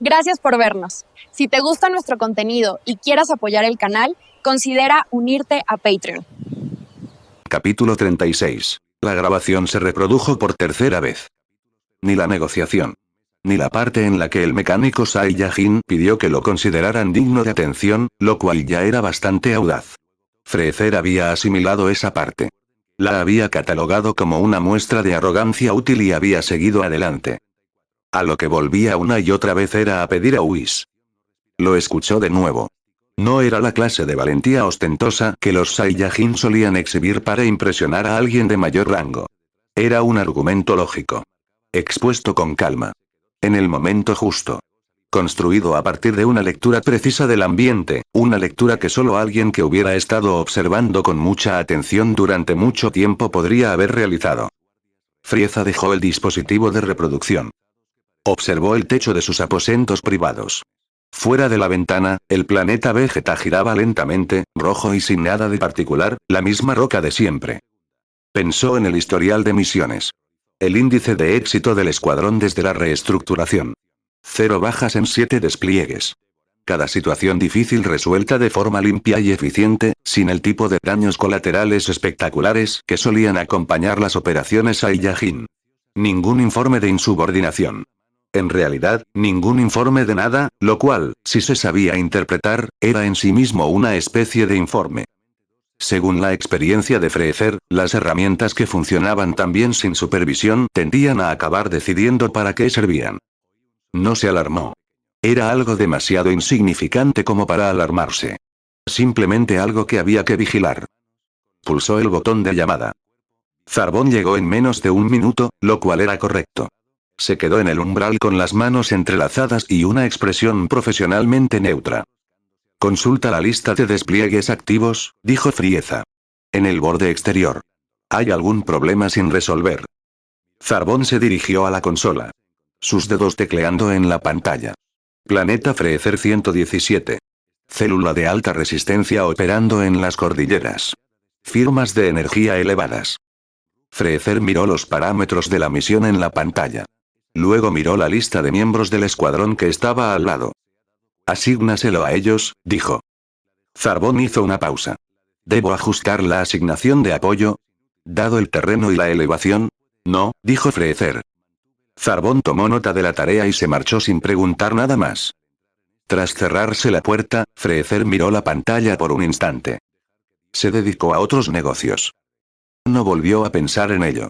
Gracias por vernos. Si te gusta nuestro contenido y quieras apoyar el canal, considera unirte a Patreon. Capítulo 36. La grabación se reprodujo por tercera vez. Ni la negociación, ni la parte en la que el mecánico Saiyajin pidió que lo consideraran digno de atención, lo cual ya era bastante audaz. Freezer había asimilado esa parte. La había catalogado como una muestra de arrogancia útil y había seguido adelante. A lo que volvía una y otra vez era a pedir a Whis. Lo escuchó de nuevo. No era la clase de valentía ostentosa que los Saiyajin solían exhibir para impresionar a alguien de mayor rango. Era un argumento lógico. Expuesto con calma. En el momento justo. Construido a partir de una lectura precisa del ambiente, una lectura que solo alguien que hubiera estado observando con mucha atención durante mucho tiempo podría haber realizado. Frieza dejó el dispositivo de reproducción. Observó el techo de sus aposentos privados. Fuera de la ventana, el planeta Vegeta giraba lentamente, rojo y sin nada de particular, la misma roca de siempre. Pensó en el historial de misiones. El índice de éxito del escuadrón desde la reestructuración. 0 bajas en 7 despliegues. Cada situación difícil resuelta de forma limpia y eficiente, sin el tipo de daños colaterales espectaculares que solían acompañar las operaciones Saiyajin. Ningún informe de insubordinación. En realidad, ningún informe de nada, lo cual, si se sabía interpretar, era en sí mismo una especie de informe. Según la experiencia de Freezer, las herramientas que funcionaban tan bien sin supervisión tendían a acabar decidiendo para qué servían. No se alarmó. Era algo demasiado insignificante como para alarmarse. Simplemente algo que había que vigilar. Pulsó el botón de llamada. Zarbón llegó en menos de un minuto, lo cual era correcto. Se quedó en el umbral con las manos entrelazadas y una expresión profesionalmente neutra. Consulta la lista de despliegues activos, dijo Frieza. En el borde exterior. ¿Hay algún problema sin resolver? Zarbón se dirigió a la consola. Sus dedos tecleando en la pantalla. Planeta Freezer 117. Célula de alta resistencia operando en las cordilleras. Firmas de energía elevadas. Freezer miró los parámetros de la misión en la pantalla. Luego miró la lista de miembros del escuadrón que estaba al lado. Asígnaselo a ellos, dijo. Zarbón hizo una pausa. ¿Debo ajustar la asignación de apoyo? ¿Dado el terreno y la elevación? No, dijo Freezer. Zarbón tomó nota de la tarea y se marchó sin preguntar nada más. Tras cerrarse la puerta, Freezer miró la pantalla por un instante. Se dedicó a otros negocios. No volvió a pensar en ello.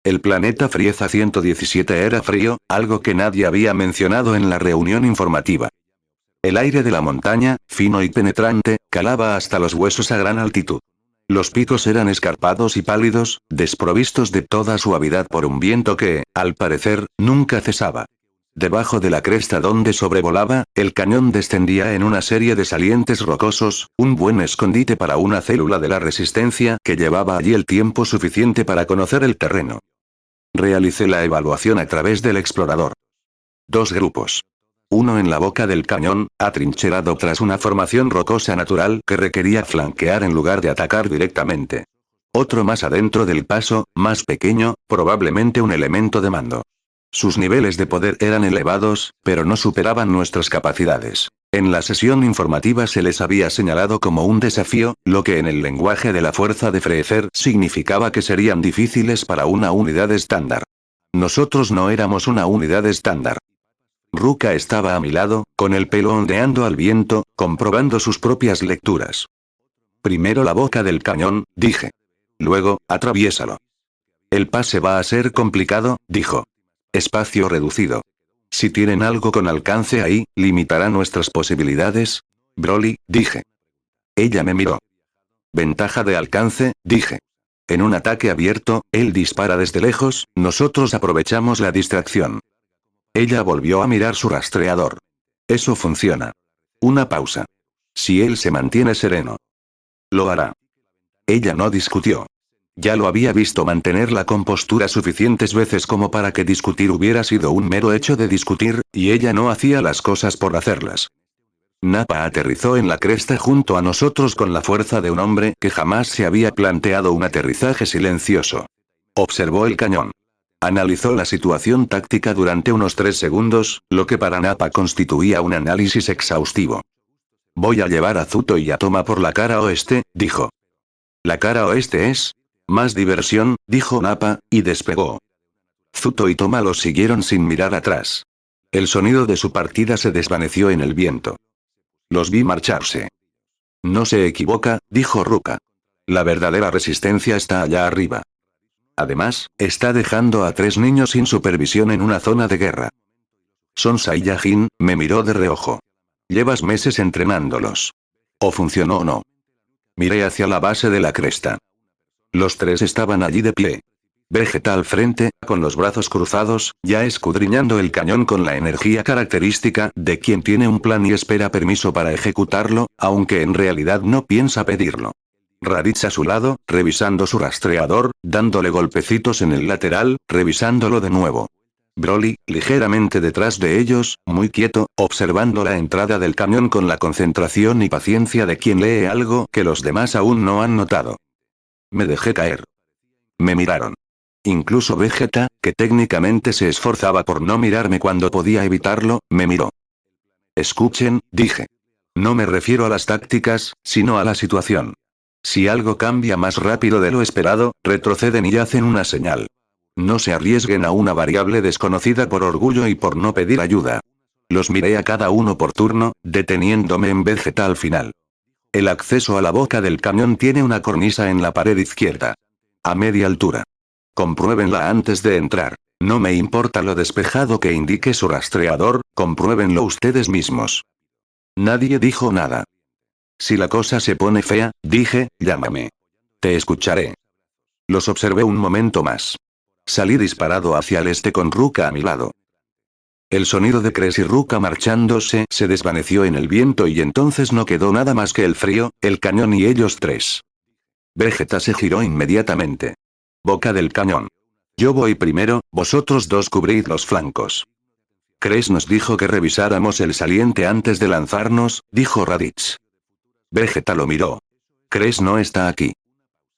El planeta Frieza 117 era frío, algo que nadie había mencionado en la reunión informativa. El aire de la montaña, fino y penetrante, calaba hasta los huesos a gran altitud. Los picos eran escarpados y pálidos, desprovistos de toda suavidad por un viento que, al parecer, nunca cesaba. Debajo de la cresta donde sobrevolaba, el cañón descendía en una serie de salientes rocosos, un buen escondite para una célula de la resistencia que llevaba allí el tiempo suficiente para conocer el terreno. Realicé la evaluación a través del explorador. 2 grupos. Uno en la boca del cañón, atrincherado tras una formación rocosa natural que requería flanquear en lugar de atacar directamente. Otro más adentro del paso, más pequeño, probablemente un elemento de mando. Sus niveles de poder eran elevados, pero no superaban nuestras capacidades. En la sesión informativa se les había señalado como un desafío, lo que en el lenguaje de la fuerza de Freezer significaba que serían difíciles para una unidad estándar. Nosotros no éramos una unidad estándar. Ruka estaba a mi lado, con el pelo ondeando al viento, comprobando sus propias lecturas. Primero la boca del cañón, dije. Luego, atraviésalo. El pase va a ser complicado, dijo. Espacio reducido. Si tienen algo con alcance ahí, limitará nuestras posibilidades. Broly, dije. Ella me miró. Ventaja de alcance, dije. En un ataque abierto, él dispara desde lejos, nosotros aprovechamos la distracción. Ella volvió a mirar su rastreador. Eso funciona. Una pausa. Si él se mantiene sereno. Lo hará. Ella no discutió. Ya lo había visto mantener la compostura suficientes veces como para que discutir hubiera sido un mero hecho de discutir, y ella no hacía las cosas por hacerlas. Nappa aterrizó en la cresta junto a nosotros con la fuerza de un hombre que jamás se había planteado un aterrizaje silencioso. Observó el cañón. Analizó la situación táctica durante unos 3 segundos, lo que para Nappa constituía un análisis exhaustivo. Voy a llevar a Zuto y a Toma por la cara oeste, dijo. ¿La cara oeste es? Más diversión, dijo Nappa, y despegó. Zuto y Toma los siguieron sin mirar atrás. El sonido de su partida se desvaneció en el viento. Los vi marcharse. No se equivoca, dijo Ruka. La verdadera resistencia está allá arriba. Además, está dejando a 3 niños sin supervisión en una zona de guerra. Son Saiyajin, me miró de reojo. Llevas meses entrenándolos. ¿O funcionó o no? Miré hacia la base de la cresta. Los 3 estaban allí de pie. Vegeta al frente, con los brazos cruzados, ya escudriñando el cañón con la energía característica de quien tiene un plan y espera permiso para ejecutarlo, aunque en realidad no piensa pedirlo. Raditz a su lado, revisando su rastreador, dándole golpecitos en el lateral, revisándolo de nuevo. Broly, ligeramente detrás de ellos, muy quieto, observando la entrada del cañón con la concentración y paciencia de quien lee algo que los demás aún no han notado. Me dejé caer. Me miraron. Incluso Vegeta, que técnicamente se esforzaba por no mirarme cuando podía evitarlo, me miró. Escuchen, dije. No me refiero a las tácticas, sino a la situación. Si algo cambia más rápido de lo esperado, retroceden y hacen una señal. No se arriesguen a una variable desconocida por orgullo y por no pedir ayuda. Los miré a cada uno por turno, deteniéndome en Vegeta al final. El acceso a la boca del cañón tiene una cornisa en la pared izquierda. A media altura. Compruébenla antes de entrar. No me importa lo despejado que indique su rastreador, compruébenlo ustedes mismos. Nadie dijo nada. Si la cosa se pone fea, dije, llámame. Te escucharé. Los observé un momento más. Salí disparado hacia el este con Ruka a mi lado. El sonido de Cres y Ruka marchándose se desvaneció en el viento y entonces no quedó nada más que el frío, el cañón y ellos 3. Vegeta se giró inmediatamente. Boca del cañón. Yo voy primero, vosotros 2 cubrid los flancos. Cres nos dijo que revisáramos el saliente antes de lanzarnos, dijo Raditz. Vegeta lo miró. Cres no está aquí.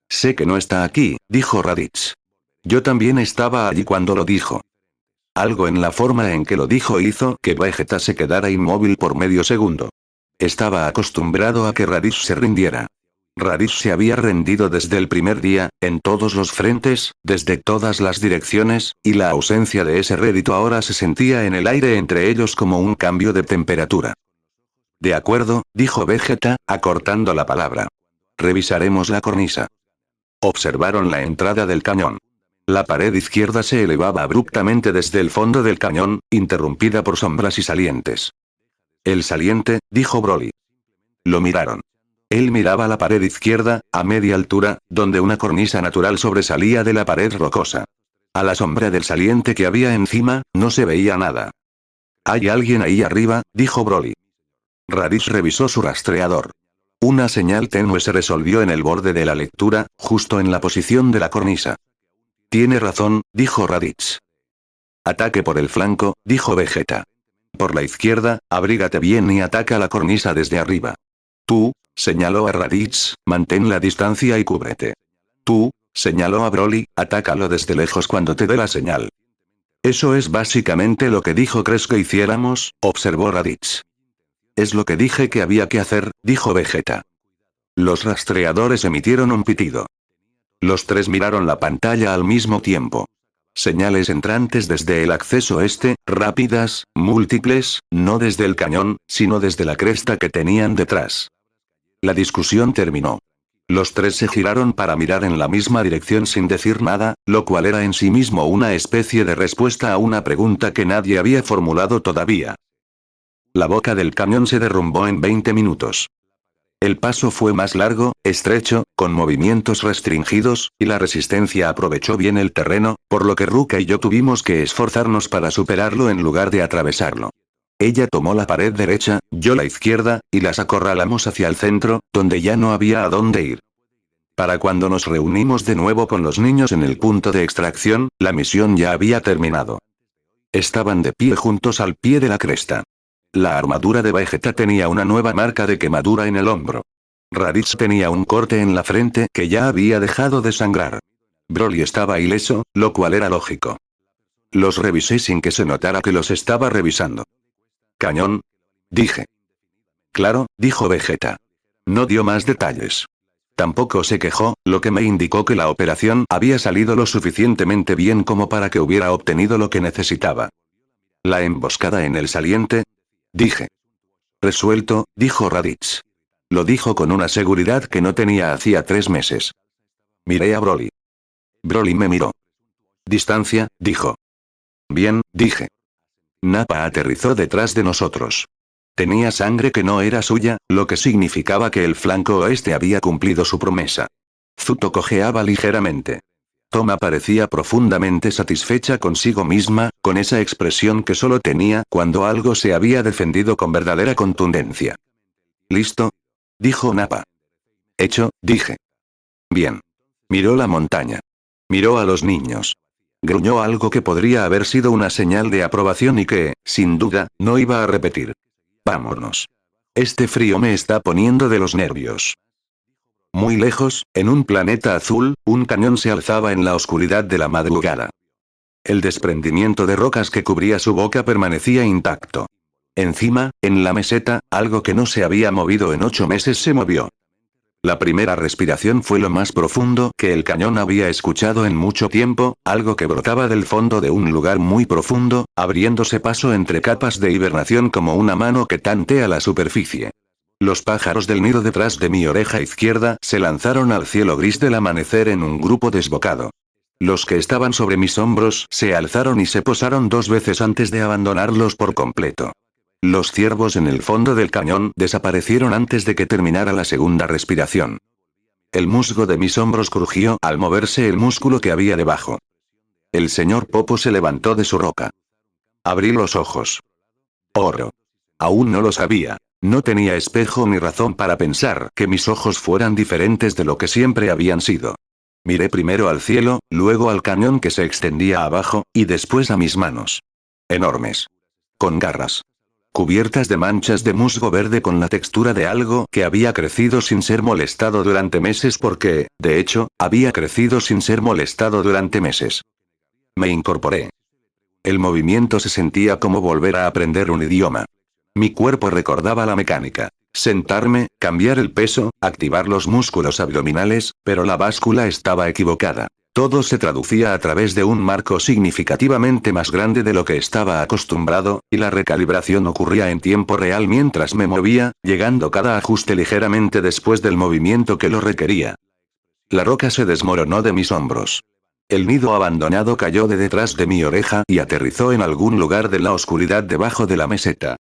Sé que no está aquí, dijo Raditz. Yo también estaba allí cuando lo dijo. Algo en la forma en que lo dijo hizo que Vegeta se quedara inmóvil por medio segundo. Estaba acostumbrado a que Raditz se rindiera. Raditz se había rendido desde el primer día, en todos los frentes, desde todas las direcciones, y la ausencia de ese rédito ahora se sentía en el aire entre ellos como un cambio de temperatura. De acuerdo, dijo Vegeta, acortando la palabra. Revisaremos la cornisa. Observaron la entrada del cañón. La pared izquierda se elevaba abruptamente desde el fondo del cañón, interrumpida por sombras y salientes. El saliente, dijo Broly. Lo miraron. Él miraba la pared izquierda, a media altura, donde una cornisa natural sobresalía de la pared rocosa. A la sombra del saliente que había encima, no se veía nada. Hay alguien ahí arriba, dijo Broly. Raditz revisó su rastreador. Una señal tenue se resolvió en el borde de la lectura, justo en la posición de la cornisa. Tiene razón, dijo Raditz. Ataque por el flanco, dijo Vegeta. Por la izquierda, abrígate bien y ataca la cornisa desde arriba. Tú, señaló a Raditz, mantén la distancia y cúbrete. Tú, señaló a Broly, atácalo desde lejos cuando te dé la señal. Eso es básicamente lo que dijo Cres que hiciéramos, observó Raditz. Es lo que dije que había que hacer, dijo Vegeta. Los rastreadores emitieron un pitido. Los 3 miraron la pantalla al mismo tiempo. Señales entrantes desde el acceso este, rápidas, múltiples, no desde el cañón, sino desde la cresta que tenían detrás. La discusión terminó. Los 3 se giraron para mirar en la misma dirección sin decir nada, lo cual era en sí mismo una especie de respuesta a una pregunta que nadie había formulado todavía. La boca del cañón se derrumbó en 20 minutos. El paso fue más largo, estrecho, con movimientos restringidos, y la resistencia aprovechó bien el terreno, por lo que Ruka y yo tuvimos que esforzarnos para superarlo en lugar de atravesarlo. Ella tomó la pared derecha, yo la izquierda, y las acorralamos hacia el centro, donde ya no había a dónde ir. Para cuando nos reunimos de nuevo con los niños en el punto de extracción, la misión ya había terminado. Estaban de pie juntos al pie de la cresta. La armadura de Vegeta tenía una nueva marca de quemadura en el hombro. Raditz tenía un corte en la frente que ya había dejado de sangrar. Broly estaba ileso, lo cual era lógico. Los revisé sin que se notara que los estaba revisando. ¿Cañón? Dije. Claro, dijo Vegeta. No dio más detalles. Tampoco se quejó, lo que me indicó que la operación había salido lo suficientemente bien como para que hubiera obtenido lo que necesitaba. ¿La emboscada en el saliente? Dije. Resuelto, dijo Raditz. Lo dijo con una seguridad que no tenía hacía 3 meses. Miré a Broly. Broly me miró. Distancia, dijo. Bien, dije. Nappa aterrizó detrás de nosotros. Tenía sangre que no era suya, lo que significaba que el flanco oeste había cumplido su promesa. Zuto cojeaba ligeramente. Toma parecía profundamente satisfecha consigo misma, con esa expresión que solo tenía cuando algo se había defendido con verdadera contundencia. ¿Listo? Dijo Nappa. Hecho, dije. Bien. Miró la montaña. Miró a los niños. Gruñó algo que podría haber sido una señal de aprobación y que, sin duda, no iba a repetir. Vámonos. Este frío me está poniendo de los nervios. Muy lejos, en un planeta azul, un cañón se alzaba en la oscuridad de la madrugada. El desprendimiento de rocas que cubría su boca permanecía intacto. Encima, en la meseta, algo que no se había movido en 8 meses se movió. La primera respiración fue lo más profundo que el cañón había escuchado en mucho tiempo, algo que brotaba del fondo de un lugar muy profundo, abriéndose paso entre capas de hibernación como una mano que tantea la superficie. Los pájaros del nido detrás de mi oreja izquierda se lanzaron al cielo gris del amanecer en un grupo desbocado. Los que estaban sobre mis hombros se alzaron y se posaron 2 veces antes de abandonarlos por completo. Los ciervos en el fondo del cañón desaparecieron antes de que terminara la segunda respiración. El musgo de mis hombros crujió al moverse el músculo que había debajo. El señor Popo se levantó de su roca. Abrí los ojos. Oro. Aún no lo sabía. No tenía espejo ni razón para pensar que mis ojos fueran diferentes de lo que siempre habían sido. Miré primero al cielo, luego al cañón que se extendía abajo, y después a mis manos. Enormes. Con garras. Cubiertas de manchas de musgo verde con la textura de algo que había crecido sin ser molestado durante meses porque, de hecho, había crecido sin ser molestado durante meses. Me incorporé. El movimiento se sentía como volver a aprender un idioma. Mi cuerpo recordaba la mecánica. Sentarme, cambiar el peso, activar los músculos abdominales, pero la báscula estaba equivocada. Todo se traducía a través de un marco significativamente más grande de lo que estaba acostumbrado, y la recalibración ocurría en tiempo real mientras me movía, llegando cada ajuste ligeramente después del movimiento que lo requería. La roca se desmoronó de mis hombros. El nido abandonado cayó de detrás de mi oreja y aterrizó en algún lugar de la oscuridad debajo de la meseta.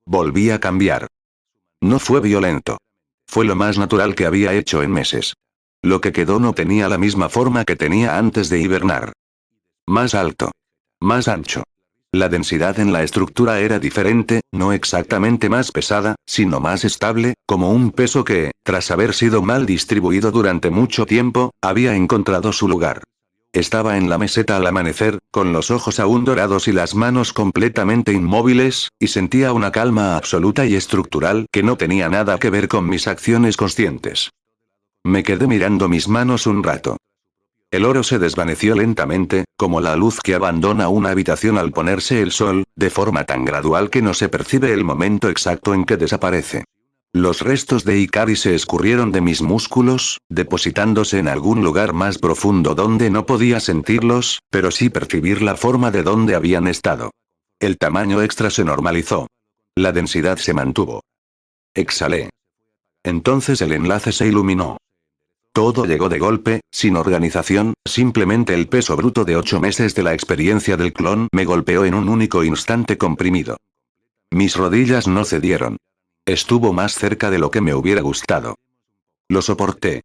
Volví a cambiar. No fue violento. Fue lo más natural que había hecho en meses. Lo que quedó no tenía la misma forma que tenía antes de hibernar. Más alto. Más ancho. La densidad en la estructura era diferente, no exactamente más pesada, sino más estable, como un peso que, tras haber sido mal distribuido durante mucho tiempo, había encontrado su lugar. Estaba en la meseta al amanecer, con los ojos aún dorados y las manos completamente inmóviles, y sentía una calma absoluta y estructural que no tenía nada que ver con mis acciones conscientes. Me quedé mirando mis manos un rato. El oro se desvaneció lentamente, como la luz que abandona una habitación al ponerse el sol, de forma tan gradual que no se percibe el momento exacto en que desaparece. Los restos de Ikari se escurrieron de mis músculos, depositándose en algún lugar más profundo donde no podía sentirlos, pero sí percibir la forma de donde habían estado. El tamaño extra se normalizó. La densidad se mantuvo. Exhalé. Entonces el enlace se iluminó. Todo llegó de golpe, sin organización, simplemente el peso bruto de 8 meses de la experiencia del clon me golpeó en un único instante comprimido. Mis rodillas no cedieron. Estuvo más cerca de lo que me hubiera gustado. Lo soporté.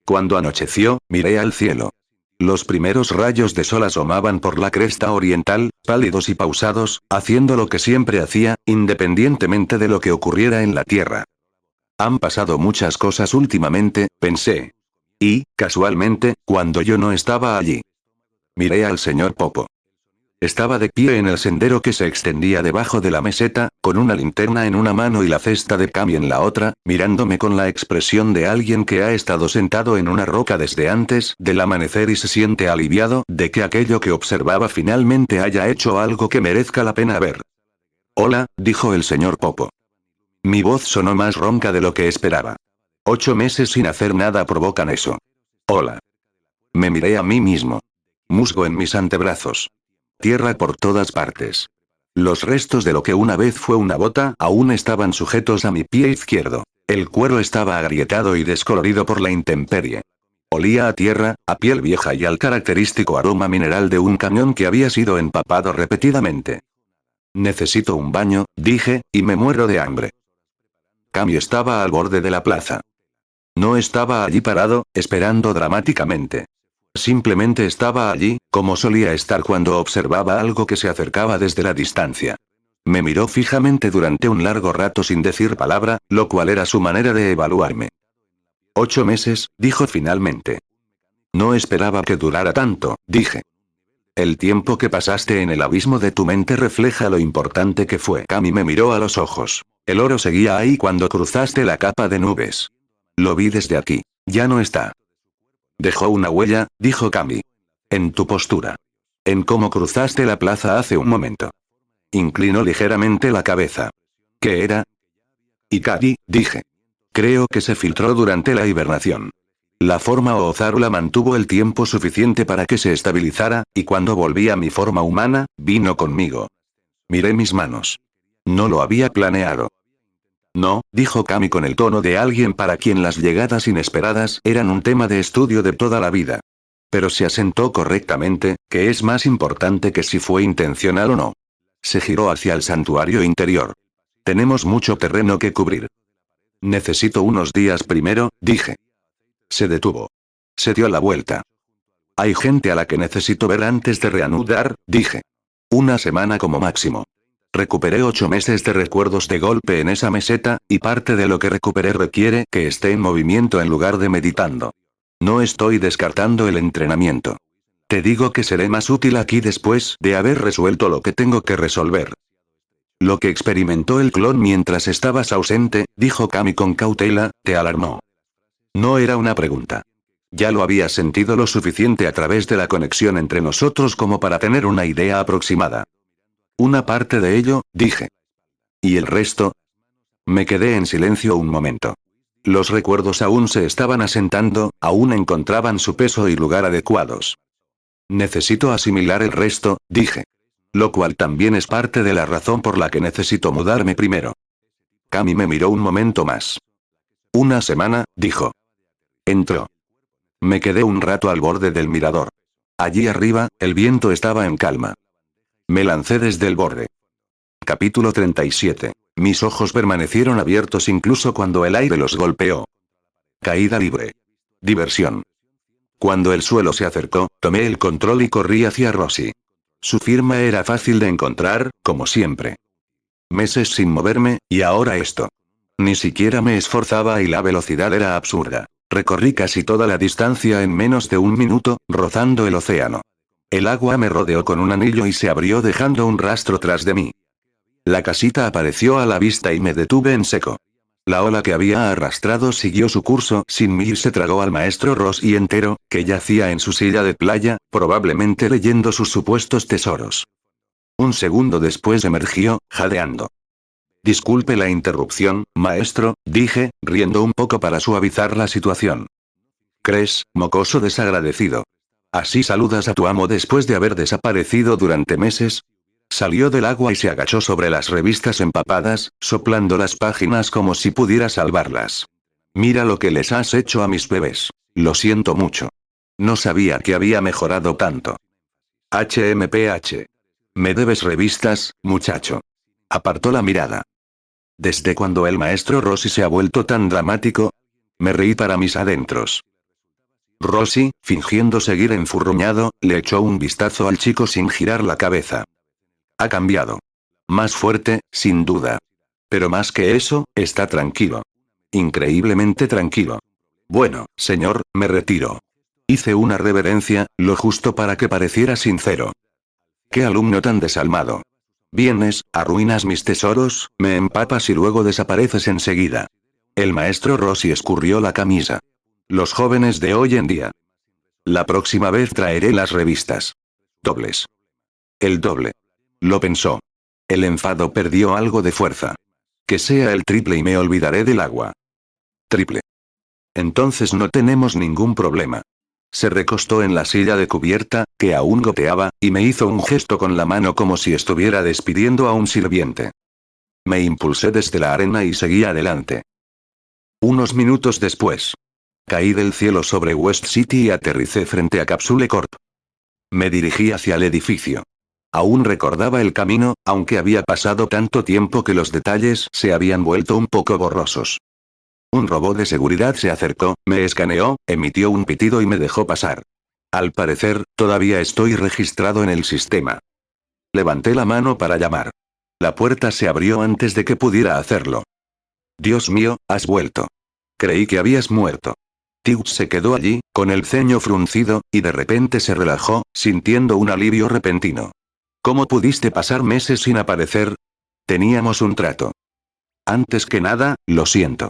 Cuando anocheció, miré al cielo. Los primeros rayos de sol asomaban por la cresta oriental, pálidos y pausados, haciendo lo que siempre hacía, independientemente de lo que ocurriera en la Tierra. Han pasado muchas cosas últimamente, pensé. Y, casualmente, cuando yo no estaba allí. Miré al señor Popo. Estaba de pie en el sendero que se extendía debajo de la meseta, con una linterna en una mano y la cesta de Cami en la otra, mirándome con la expresión de alguien que ha estado sentado en una roca desde antes del amanecer y se siente aliviado de que aquello que observaba finalmente haya hecho algo que merezca la pena ver. Hola, dijo el señor Popo. Mi voz sonó más ronca de lo que esperaba. 8 meses sin hacer nada provocan eso. Hola. Me miré a mí mismo. Musgo en mis antebrazos. Tierra por todas partes. Los restos de lo que una vez fue una bota aún estaban sujetos a mi pie izquierdo. El cuero estaba agrietado y descolorido por la intemperie. Olía a tierra, a piel vieja y al característico aroma mineral de un camión que había sido empapado repetidamente. Necesito un baño, dije, y me muero de hambre. Cami estaba al borde de la plaza. No estaba allí parado, esperando dramáticamente. Simplemente estaba allí, como solía estar cuando observaba algo que se acercaba desde la distancia. Me miró fijamente durante un largo rato sin decir palabra, lo cual era su manera de evaluarme. 8 meses, dijo finalmente. No esperaba que durara tanto, dije. El tiempo que pasaste en el abismo de tu mente refleja lo importante que fue. Cami me miró a los ojos. El oro seguía ahí cuando cruzaste la capa de nubes. Lo vi desde aquí. Ya no está. Dejó una huella, dijo Cami. En tu postura. En cómo cruzaste la plaza hace un momento. Inclinó ligeramente la cabeza. ¿Qué era? Ikari, dije. Creo que se filtró durante la hibernación. La forma Ozaru la mantuvo el tiempo suficiente para que se estabilizara, y cuando volví a mi forma humana, vino conmigo. Miré mis manos. No lo había planeado. No, dijo Cami con el tono de alguien para quien las llegadas inesperadas eran un tema de estudio de toda la vida. Pero se asentó correctamente, que es más importante que si fue intencional o no. Se giró hacia el santuario interior. Tenemos mucho terreno que cubrir. Necesito unos días primero, dije. Se detuvo. Se dio la vuelta. Hay gente a la que necesito ver antes de reanudar, dije. Una semana como máximo. Recuperé 8 meses de recuerdos de golpe en esa meseta, y parte de lo que recuperé requiere que esté en movimiento en lugar de meditando. No estoy descartando el entrenamiento. Te digo que seré más útil aquí después de haber resuelto lo que tengo que resolver. Lo que experimentó el clon mientras estabas ausente, dijo Cami con cautela, te alarmó. No era una pregunta. Ya lo había sentido lo suficiente a través de la conexión entre nosotros como para tener una idea aproximada. Una parte de ello, dije. ¿Y el resto? Me quedé en silencio un momento. Los recuerdos aún se estaban asentando, aún encontraban su peso y lugar adecuados. Necesito asimilar el resto, dije. Lo cual también es parte de la razón por la que necesito mudarme primero. Cami me miró un momento más. Una semana, dijo. Entró. Me quedé un rato al borde del mirador. Allí arriba, el viento estaba en calma. Me lancé desde el borde. Capítulo 37. Mis ojos permanecieron abiertos incluso cuando el aire los golpeó. Caída libre. Diversión. Cuando el suelo se acercó, tomé el control y corrí hacia Rosy. Su firma era fácil de encontrar, como siempre. Meses sin moverme, y ahora esto. Ni siquiera me esforzaba y la velocidad era absurda. Recorrí casi toda la distancia en menos de un minuto, rozando el océano. El agua me rodeó con un anillo y se abrió dejando un rastro tras de mí. La casita apareció a la vista y me detuve en seco. La ola que había arrastrado siguió su curso sin mí y se tragó al maestro Rossi entero, que yacía en su silla de playa, probablemente leyendo sus supuestos tesoros. Un segundo después emergió, jadeando. Disculpe la interrupción, maestro, dije, riendo un poco para suavizar la situación. ¿Crees, mocoso desagradecido? ¿Así saludas a tu amo después de haber desaparecido durante meses? Salió del agua y se agachó sobre las revistas empapadas, soplando las páginas como si pudiera salvarlas. Mira lo que les has hecho a mis bebés. Lo siento mucho. No sabía que había mejorado tanto. HMPH. Me debes revistas, muchacho. Apartó la mirada. ¿Desde cuando el maestro Rossi se ha vuelto tan dramático? Me reí para mis adentros. Rossi, fingiendo seguir enfurruñado, le echó un vistazo al chico sin girar la cabeza. Ha cambiado. Más fuerte, sin duda. Pero más que eso, está tranquilo. Increíblemente tranquilo. Bueno, señor, me retiro. Hice una reverencia, lo justo para que pareciera sincero. ¡Qué alumno tan desalmado! Vienes, arruinas mis tesoros, me empapas y luego desapareces enseguida. El maestro Rossi escurrió la camisa. Los jóvenes de hoy en día. La próxima vez traeré las revistas. Dobles. El doble. Lo pensó. El enfado perdió algo de fuerza. Que sea el triple y me olvidaré del agua. Triple. Entonces no tenemos ningún problema. Se recostó en la silla de cubierta, que aún goteaba, y me hizo un gesto con la mano como si estuviera despidiendo a un sirviente. Me impulsé desde la arena y seguí adelante. Unos minutos después. Caí del cielo sobre West City y aterricé frente a Capsule Corp. Me dirigí hacia el edificio. Aún recordaba el camino, aunque había pasado tanto tiempo que los detalles se habían vuelto un poco borrosos. Un robot de seguridad se acercó, me escaneó, emitió un pitido y me dejó pasar. Al parecer, todavía estoy registrado en el sistema. Levanté la mano para llamar. La puerta se abrió antes de que pudiera hacerlo. Dios mío, has vuelto. Creí que habías muerto. Tews se quedó allí, con el ceño fruncido, y de repente se relajó, sintiendo un alivio repentino. ¿Cómo pudiste pasar meses sin aparecer? Teníamos un trato. Antes que nada, lo siento.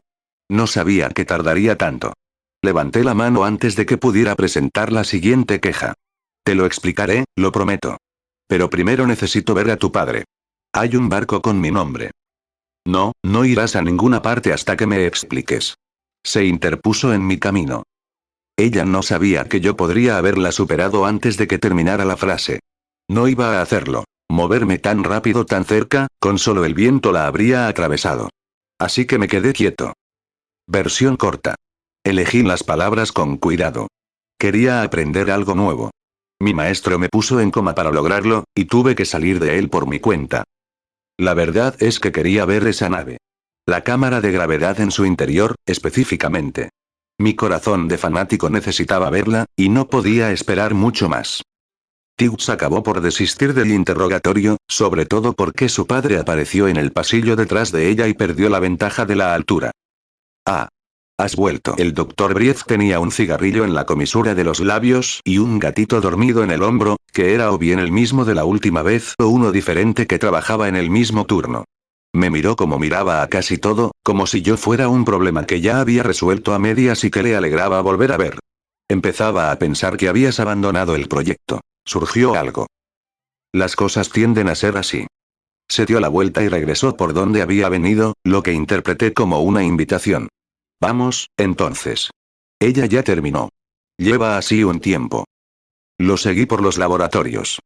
No sabía que tardaría tanto. Levanté la mano antes de que pudiera presentar la siguiente queja. Te lo explicaré, lo prometo. Pero primero necesito ver a tu padre. Hay un barco con mi nombre. No, no irás a ninguna parte hasta que me expliques. Se interpuso en mi camino. Ella no sabía que yo podría haberla superado antes de que terminara la frase. No iba a hacerlo. Moverme tan rápido tan cerca, con solo el viento la habría atravesado. Así que me quedé quieto. Versión corta. Elegí las palabras con cuidado. Quería aprender algo nuevo. Mi maestro me puso en coma para lograrlo, y tuve que salir de él por mi cuenta. La verdad es que quería ver esa nave. La cámara de gravedad en su interior, específicamente. Mi corazón de fanático necesitaba verla, y no podía esperar mucho más. Tews acabó por desistir del interrogatorio, sobre todo porque su padre apareció en el pasillo detrás de ella y perdió la ventaja de la altura. Ah. Has vuelto. El Dr. Brief tenía un cigarrillo en la comisura de los labios y un gatito dormido en el hombro, que era o bien el mismo de la última vez o uno diferente que trabajaba en el mismo turno. Me miró como miraba a casi todo, como si yo fuera un problema que ya había resuelto a medias y que le alegraba volver a ver. Empezaba a pensar que habías abandonado el proyecto. Surgió algo. Las cosas tienden a ser así. Se dio la vuelta y regresó por donde había venido, lo que interpreté como una invitación. Vamos, entonces. Ella ya terminó. Lleva así un tiempo. Lo seguí por los laboratorios.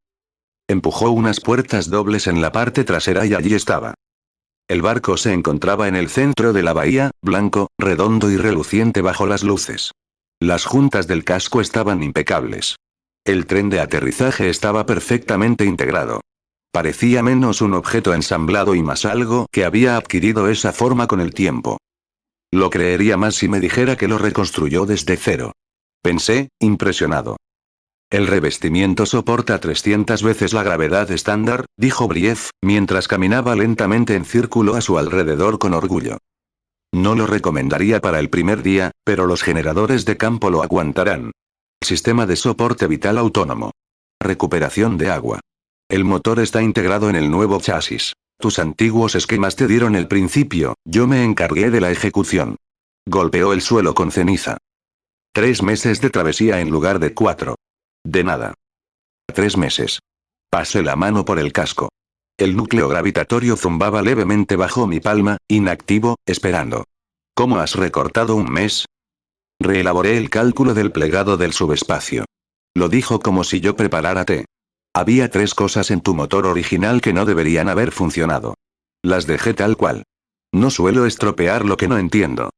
Empujó unas puertas dobles en la parte trasera y allí estaba. El barco se encontraba en el centro de la bahía, blanco, redondo y reluciente bajo las luces. Las juntas del casco estaban impecables. El tren de aterrizaje estaba perfectamente integrado. Parecía menos un objeto ensamblado y más algo que había adquirido esa forma con el tiempo. Lo creería más si me dijera que lo reconstruyó desde cero. Pensé, impresionado. El revestimiento soporta 300 veces la gravedad estándar, dijo Brief, mientras caminaba lentamente en círculo a su alrededor con orgullo. No lo recomendaría para el primer día, pero los generadores de campo lo aguantarán. Sistema de soporte vital autónomo. Recuperación de agua. El motor está integrado en el nuevo chasis. Tus antiguos esquemas te dieron el principio, yo me encargué de la ejecución. Golpeó el suelo con ceniza. 3 meses de travesía en lugar de 4. De nada. 3 meses. Pasé la mano por el casco. El núcleo gravitatorio zumbaba levemente bajo mi palma, inactivo, esperando. ¿Cómo has recortado un mes? Reelaboré el cálculo del plegado del subespacio. Lo dijo como si yo preparara té. Había 3 cosas en tu motor original que no deberían haber funcionado. Las dejé tal cual. No suelo estropear lo que no entiendo.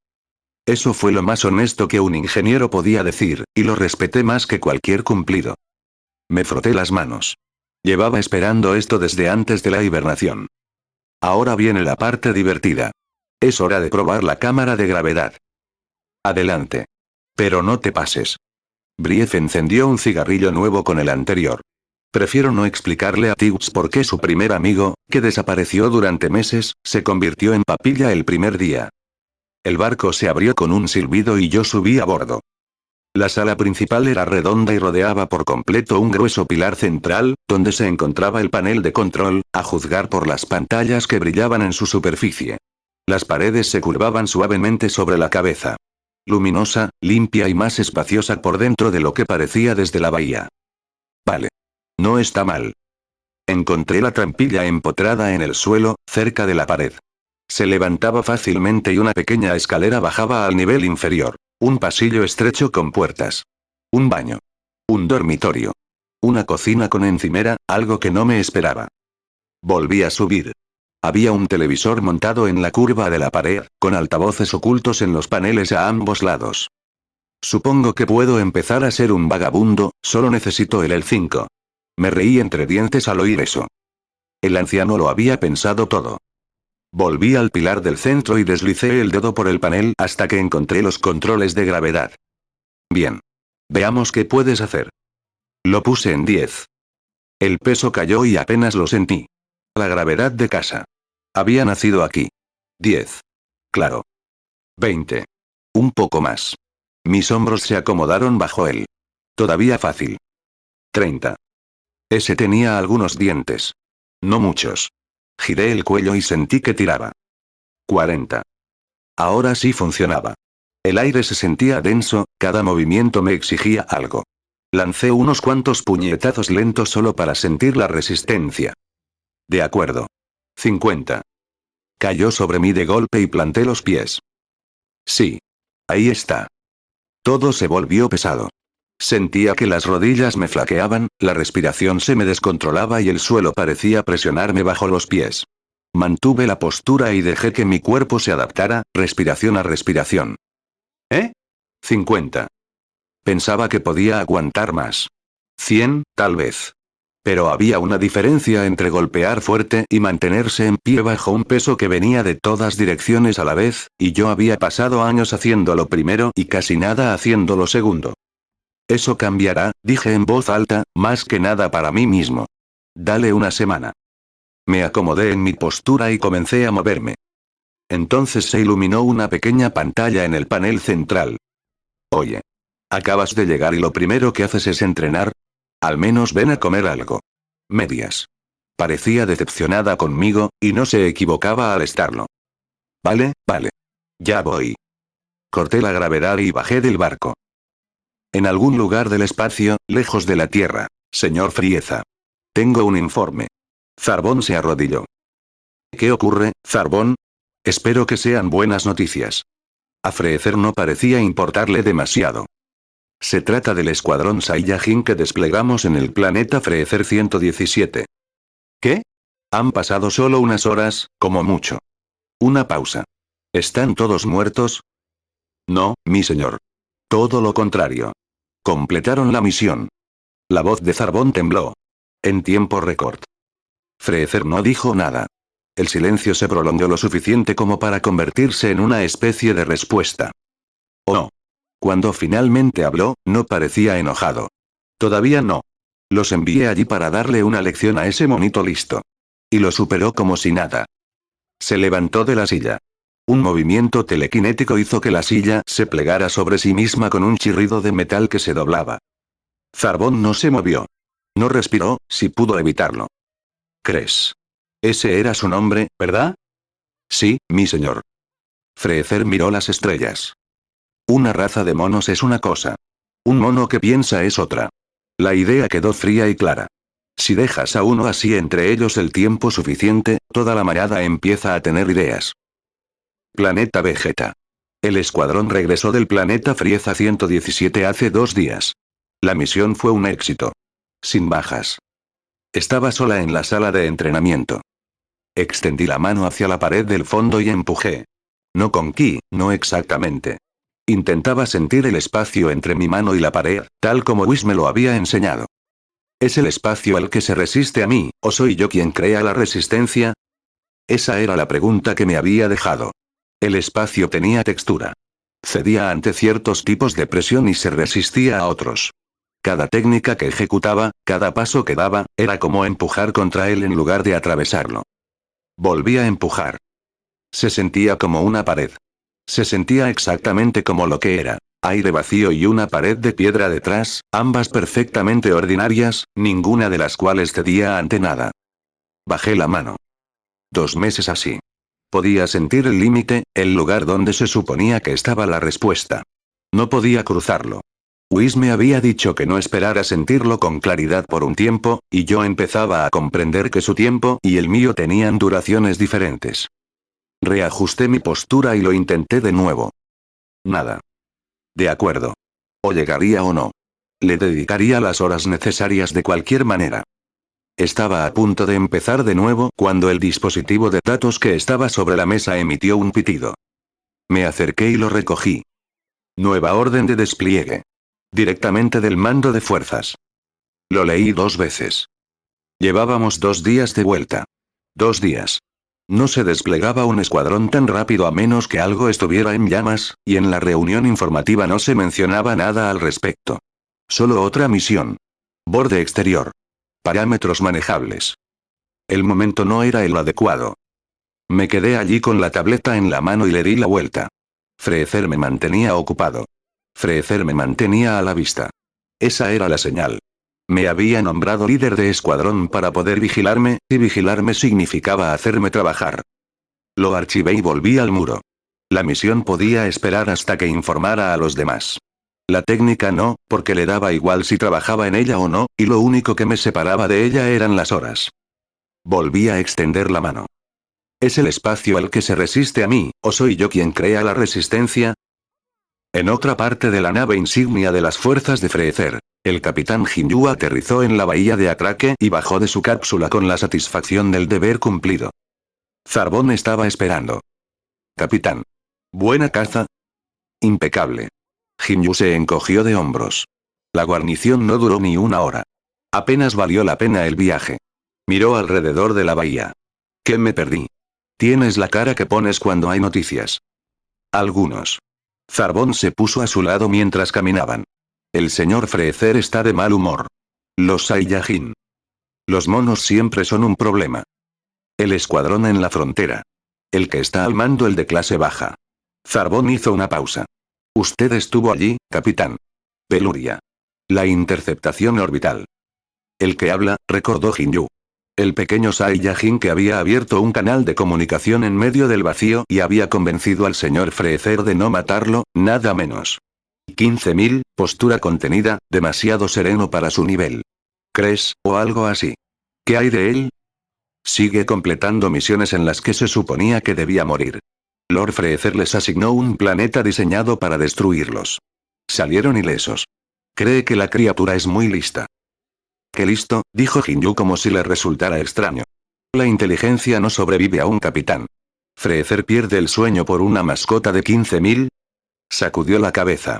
Eso fue lo más honesto que un ingeniero podía decir, y lo respeté más que cualquier cumplido. Me froté las manos. Llevaba esperando esto desde antes de la hibernación. Ahora viene la parte divertida. Es hora de probar la cámara de gravedad. Adelante. Pero no te pases. Brief encendió un cigarrillo nuevo con el anterior. Prefiero no explicarle a Tews por qué su primer amigo, que desapareció durante meses, se convirtió en papilla el primer día. El barco se abrió con un silbido y yo subí a bordo. La sala principal era redonda y rodeaba por completo un grueso pilar central, donde se encontraba el panel de control, a juzgar por las pantallas que brillaban en su superficie. Las paredes se curvaban suavemente sobre la cabeza. Luminosa, limpia y más espaciosa por dentro de lo que parecía desde la bahía. Vale. No está mal. Encontré la trampilla empotrada en el suelo, cerca de la pared. Se levantaba fácilmente y una pequeña escalera bajaba al nivel inferior. Un pasillo estrecho con puertas. Un baño. Un dormitorio. Una cocina con encimera, algo que no me esperaba. Volví a subir. Había un televisor montado en la curva de la pared, con altavoces ocultos en los paneles a ambos lados. Supongo que puedo empezar a ser un vagabundo, solo necesito el 5. Me reí entre dientes al oír eso. El anciano lo había pensado todo. Volví al pilar del centro y deslicé el dedo por el panel hasta que encontré los controles de gravedad. Bien. Veamos qué puedes hacer. Lo puse en 10. El peso cayó y apenas lo sentí. La gravedad de casa. Había nacido aquí. 10. Claro. 20. Un poco más. Mis hombros se acomodaron bajo él. Todavía fácil. 30. Ese tenía algunos dientes. No muchos. Giré el cuello y sentí que tiraba. 40. Ahora sí funcionaba. El aire se sentía denso, cada movimiento me exigía algo. Lancé unos cuantos puñetazos lentos solo para sentir la resistencia. De acuerdo. 50. Cayó sobre mí de golpe y planté los pies. Sí. Ahí está. Todo se volvió pesado. Sentía que las rodillas me flaqueaban, la respiración se me descontrolaba y el suelo parecía presionarme bajo los pies. Mantuve la postura y dejé que mi cuerpo se adaptara, respiración a respiración. 50. Pensaba que podía aguantar más. 100, tal vez. Pero había una diferencia entre golpear fuerte y mantenerse en pie bajo un peso que venía de todas direcciones a la vez, y yo había pasado años haciendo lo primero y casi nada haciendo lo segundo. Eso cambiará, dije en voz alta, más que nada para mí mismo. Dale una semana. Me acomodé en mi postura y comencé a moverme. Entonces se iluminó una pequeña pantalla en el panel central. Oye. Acabas de llegar y lo primero que haces es entrenar. Al menos ven a comer algo. Medias. Parecía decepcionada conmigo, y no se equivocaba al estarlo. Vale. Ya voy. Corté la gravedad y bajé del barco. En algún lugar del espacio, lejos de la Tierra, señor Frieza. Tengo un informe. Zarbón se arrodilló. ¿Qué ocurre, Zarbón? Espero que sean buenas noticias. A Freezer no parecía importarle demasiado. Se trata del escuadrón Saiyajin que desplegamos en el planeta Freezer 117. ¿Qué? Han pasado solo unas horas, como mucho. Una pausa. ¿Están todos muertos? No, mi señor. Todo lo contrario. Completaron la misión. La voz de Zarbón tembló. En tiempo récord. Freezer no dijo nada. El silencio se prolongó lo suficiente como para convertirse en una especie de respuesta. Oh. Cuando finalmente habló, no parecía enojado. Todavía no. Los envié allí para darle una lección a ese monito listo. Y lo superó como si nada. Se levantó de la silla. Un movimiento telequinético hizo que la silla se plegara sobre sí misma con un chirrido de metal que se doblaba. Zarbón no se movió. No respiró, si pudo evitarlo. ¿Crees? Ese era su nombre, ¿verdad? Sí, mi señor. Freezer miró las estrellas. Una raza de monos es una cosa. Un mono que piensa es otra. La idea quedó fría y clara. Si dejas a uno así entre ellos el tiempo suficiente, toda la manada empieza a tener ideas. Planeta Vegeta. El escuadrón regresó del planeta Frieza 117 hace 2 días. La misión fue un éxito. Sin bajas. Estaba sola en la sala de entrenamiento. Extendí la mano hacia la pared del fondo y empujé. No con ki, no exactamente. Intentaba sentir el espacio entre mi mano y la pared, tal como Whis me lo había enseñado. ¿Es el espacio el que se resiste a mí, o soy yo quien crea la resistencia? Esa era la pregunta que me había dejado. El espacio tenía textura. Cedía ante ciertos tipos de presión y se resistía a otros. Cada técnica que ejecutaba, cada paso que daba, era como empujar contra él en lugar de atravesarlo. Volví a empujar. Se sentía como una pared. Se sentía exactamente como lo que era. Aire vacío y una pared de piedra detrás, ambas perfectamente ordinarias, ninguna de las cuales cedía ante nada. Bajé la mano. 2 meses así. Podía sentir el límite, el lugar donde se suponía que estaba la respuesta. No podía cruzarlo. Whis me había dicho que no esperara sentirlo con claridad por un tiempo, y yo empezaba a comprender que su tiempo y el mío tenían duraciones diferentes. Reajusté mi postura y lo intenté de nuevo. Nada. De acuerdo. O llegaría o no. Le dedicaría las horas necesarias de cualquier manera. Estaba a punto de empezar de nuevo cuando el dispositivo de datos que estaba sobre la mesa emitió un pitido. Me acerqué y lo recogí. Nueva orden de despliegue. Directamente del mando de fuerzas. Lo leí 2 veces. Llevábamos 2 días de vuelta. 2 días. No se desplegaba un escuadrón tan rápido a menos que algo estuviera en llamas, y en la reunión informativa no se mencionaba nada al respecto. Solo otra misión. Borde exterior. Parámetros manejables. El momento no era el adecuado. Me quedé allí con la tableta en la mano y le di la vuelta. Freezer me mantenía ocupado. Freezer me mantenía a la vista. Esa era la señal. Me había nombrado líder de escuadrón para poder vigilarme, y vigilarme significaba hacerme trabajar. Lo archivé y volví al muro. La misión podía esperar hasta que informara a los demás. La técnica no, porque le daba igual si trabajaba en ella o no, y lo único que me separaba de ella eran las horas. Volví a extender la mano. ¿Es el espacio el que se resiste a mí, o soy yo quien crea la resistencia? En otra parte de la nave insignia de las fuerzas de Freezer, el capitán Jinyu aterrizó en la bahía de Atraque y bajó de su cápsula con la satisfacción del deber cumplido. Zarbón estaba esperando. Capitán. ¿Buena caza? Impecable. Jinyu se encogió de hombros. La guarnición no duró ni 1 hora. Apenas valió la pena el viaje. Miró alrededor de la bahía. ¿Qué me perdí? Tienes la cara que pones cuando hay noticias. Algunos. Zarbón se puso a su lado mientras caminaban. El señor Freezer está de mal humor. Los Saiyajin. Los monos siempre son un problema. El escuadrón en la frontera. El que está al mando, el de clase baja. Zarbón hizo una pausa. Usted estuvo allí, capitán. Peluria. La interceptación orbital. El que habla, recordó Jinyu. El pequeño Saiyajin que había abierto un canal de comunicación en medio del vacío y había convencido al señor Freezer de no matarlo, nada menos. 15.000, postura contenida, demasiado sereno para su nivel. ¿Crees, o algo así? ¿Qué hay de él? Sigue completando misiones en las que se suponía que debía morir. Lord Freezer les asignó un planeta diseñado para destruirlos. Salieron ilesos. Cree que la criatura es muy lista. «Qué listo», dijo Jinyu como si le resultara extraño. La inteligencia no sobrevive a un capitán. ¿Freezer pierde el sueño por una mascota de 15.000? Sacudió la cabeza.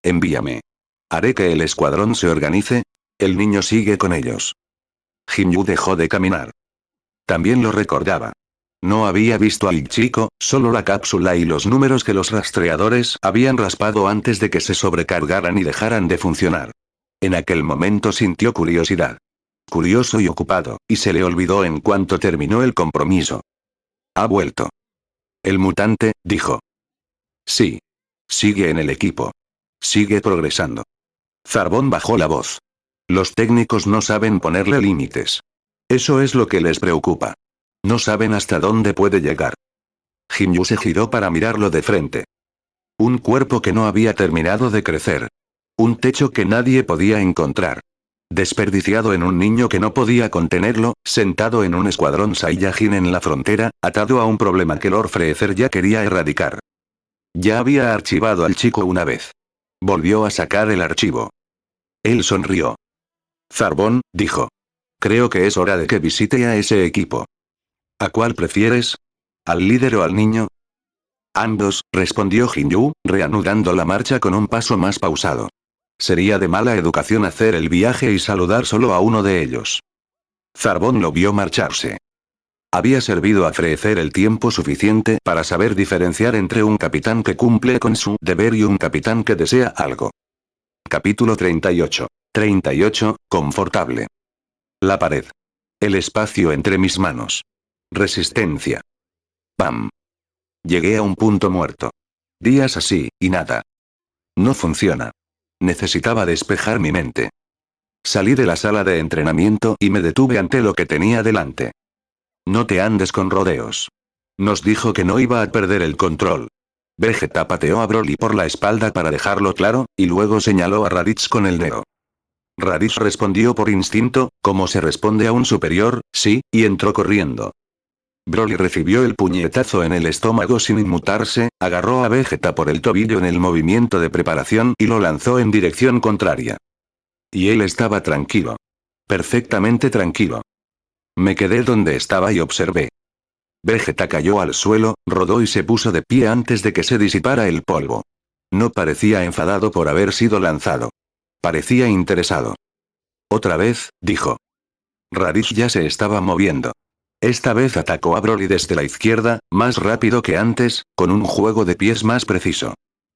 Envíame. Haré que el escuadrón se organice. El niño sigue con ellos. Jinyu dejó de caminar. También lo recordaba. No había visto al chico, solo la cápsula y los números que los rastreadores habían raspado antes de que se sobrecargaran y dejaran de funcionar. En aquel momento sintió curiosidad. Curioso y ocupado, y se le olvidó en cuanto terminó el compromiso. Ha vuelto. El mutante, dijo. Sí. Sigue en el equipo. Sigue progresando. Zarbón bajó la voz. Los técnicos no saben ponerle límites. Eso es lo que les preocupa. No saben hasta dónde puede llegar. Jinyu se giró para mirarlo de frente. Un cuerpo que no había terminado de crecer. Un techo que nadie podía encontrar. Desperdiciado en un niño que no podía contenerlo, sentado en un escuadrón Saiyajin en la frontera, atado a un problema que Lord Freezer ya quería erradicar. Ya había archivado al chico una vez. Volvió a sacar el archivo. Él sonrió. Zarbón, dijo. Creo que es hora de que visite a ese equipo. ¿A cuál prefieres? ¿Al líder o al niño? Ambos, respondió Jinyu, reanudando la marcha con un paso más pausado. Sería de mala educación hacer el viaje y saludar solo a uno de ellos. Zarbón lo vio marcharse. Había servido a Freezer el tiempo suficiente para saber diferenciar entre un capitán que cumple con su deber y un capitán que desea algo. Capítulo 38. 38, confortable. La pared. El espacio entre mis manos. Resistencia. Pam. Llegué a un punto muerto. Días así, y nada. No funciona. Necesitaba despejar mi mente. Salí de la sala de entrenamiento y me detuve ante lo que tenía delante. No te andes con rodeos. Nos dijo que no iba a perder el control. Vegeta pateó a Broly por la espalda para dejarlo claro, y luego señaló a Raditz con el dedo. Raditz respondió por instinto, como se responde a un superior, sí, y entró corriendo. Broly recibió el puñetazo en el estómago sin inmutarse, agarró a Vegeta por el tobillo en el movimiento de preparación y lo lanzó en dirección contraria. Y él estaba tranquilo. Perfectamente tranquilo. Me quedé donde estaba y observé. Vegeta cayó al suelo, rodó y se puso de pie antes de que se disipara el polvo. No parecía enfadado por haber sido lanzado. Parecía interesado. Otra vez, dijo. Raditz ya se estaba moviendo. Esta vez atacó a Broly desde la izquierda, más rápido que antes, con un juego de pies más preciso.